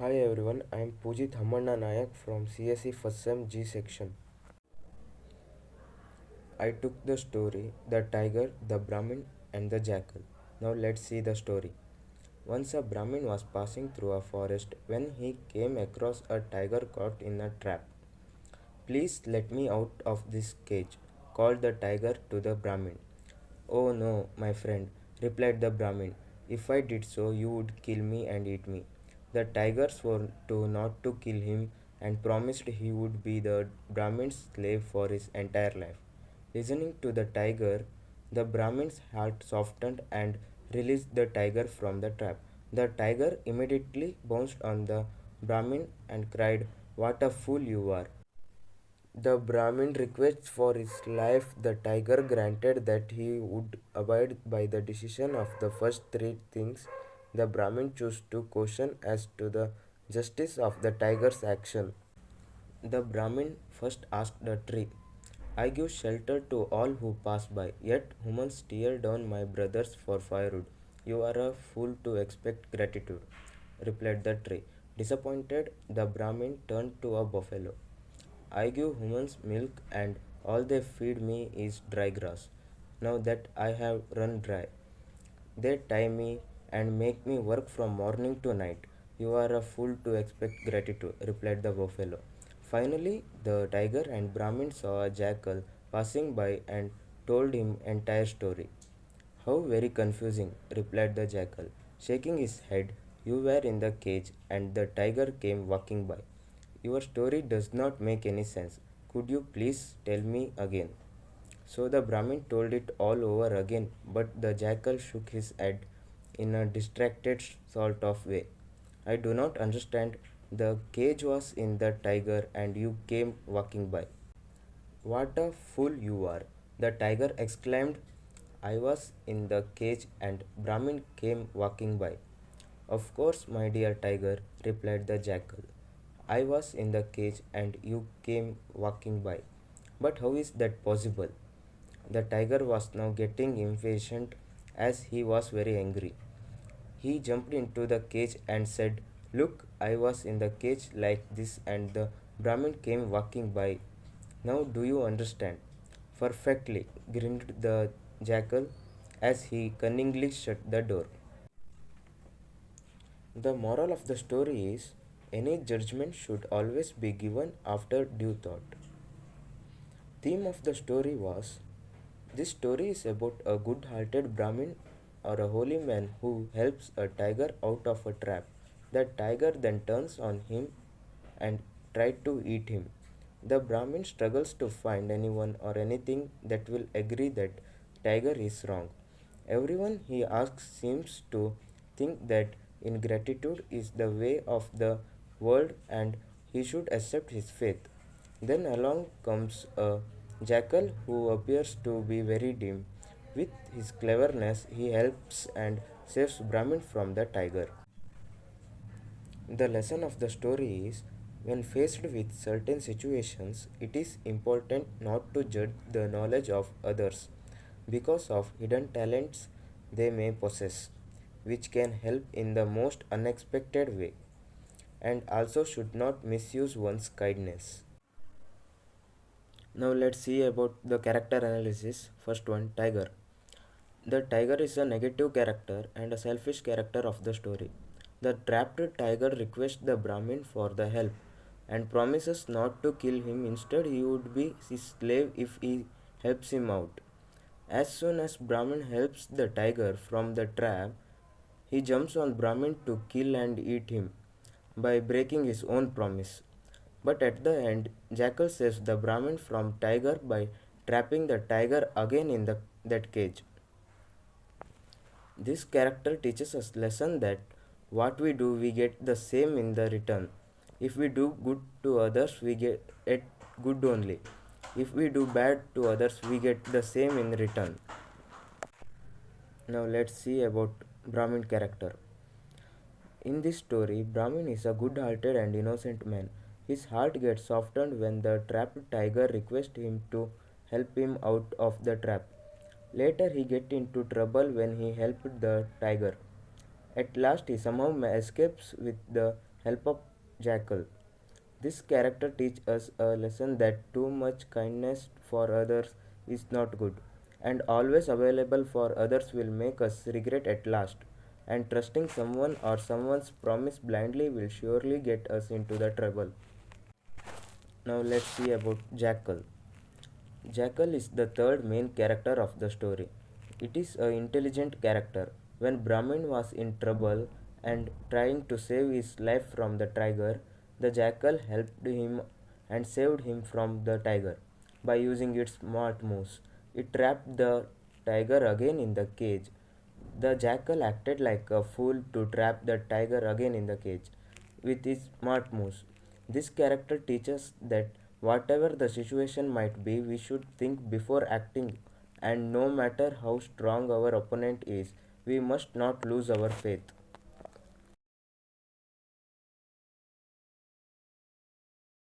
Hi everyone, I am Pujit Nayak from CSE First Sem G section. I took the story The Tiger, the Brahmin and the Jackal. Now let's see the story. Once a Brahmin was passing through a forest when he came across a tiger caught in a trap. Please let me out of this cage, called the tiger to the Brahmin. Oh no, my friend, replied the Brahmin. If I did so, you would kill me and eat me. The tiger swore to not to kill him and promised he would be the Brahmin's slave for his entire life. Listening to the tiger, the Brahmin's heart softened and released the tiger from the trap. The tiger immediately bounced on the Brahmin and cried, "What a fool you are! The Brahmin requests for his life. The tiger granted that he would abide by the decision of the first three things. The Brahmin chose to question as to the justice of the tiger's action. The Brahmin first asked the tree, I give shelter to all who pass by, yet humans tear down my brothers for firewood. You are a fool to expect gratitude, replied the tree. Disappointed, the Brahmin turned to a buffalo. I give humans milk and all they feed me is dry grass. Now that I have run dry, they tie me and make me work from morning to night. You are a fool to expect gratitude, replied the buffalo. Finally, the tiger and Brahmin saw a jackal passing by and told him entire story. How very confusing, replied the jackal, shaking his head. You were in the cage and the tiger came walking by. Your story does not make any sense. Could you please tell me again? So the Brahmin told it all over again, but the jackal shook his head in a distracted sort of way. I do not understand. The cage was in the tiger and you came walking by. What a fool you are! The tiger exclaimed. I was in the cage and Brahmin came walking by. Of course, my dear tiger, replied the jackal. I was in the cage and you came walking by. But how is that possible? The tiger was now getting impatient as he was very angry. He jumped into the cage and said, Look, I was in the cage like this and the Brahmin came walking by. Now do you understand? Perfectly, grinned the jackal as he cunningly shut the door. The moral of the story is any judgment should always be given after due thought. Theme of the story was this story is about a good-hearted Brahmin or a holy man who helps a tiger out of a trap. The tiger then turns on him and tries to eat him. The Brahmin struggles to find anyone or anything that will agree that tiger is wrong. Everyone he asks seems to think that ingratitude is the way of the world and he should accept his fate. Then along comes a jackal who appears to be very dim. With his cleverness, he helps and saves Brahmin from the tiger. The lesson of the story is when faced with certain situations, it is important not to judge the knowledge of others because of hidden talents they may possess, which can help in the most unexpected way, and also should not misuse one's kindness. Now let's see about the character analysis. First one, Tiger. The tiger is a negative character and a selfish character of the story. The trapped tiger requests the Brahmin for the help and promises not to kill him. Instead, he would be his slave if he helps him out. As soon as Brahmin helps the tiger from the trap, he jumps on Brahmin to kill and eat him by breaking his own promise. But at the end, Jackal saves the Brahmin from tiger by trapping the tiger again in that cage. This character teaches us lesson that what we do we get the same in the return. If we do good to others we get it good only. If we do bad to others we get the same in return. Now let's see about Brahmin character. In this story, Brahmin is a good-hearted and innocent man. His heart gets softened when the trapped tiger requests him to help him out of the trap. Later, he gets into trouble when he helped the tiger. At last, he somehow escapes with the Help of Jackal. This character teaches us a lesson that too much kindness for others is not good, and always available for others will make us regret at last. And trusting someone or someone's promise blindly will surely get us into the trouble. Now let's see about Jackal. Jackal is the third main character of the story. It is an intelligent character. When Brahmin was in trouble and trying to save his life from the tiger, the jackal helped him and saved him from the tiger by using its smart moves. It trapped the tiger again in the cage. The jackal acted like a fool to trap the tiger again in the cage with his smart moves. This character teaches that whatever the situation might be, we should think before acting, and no matter how strong our opponent is, we must not lose our faith.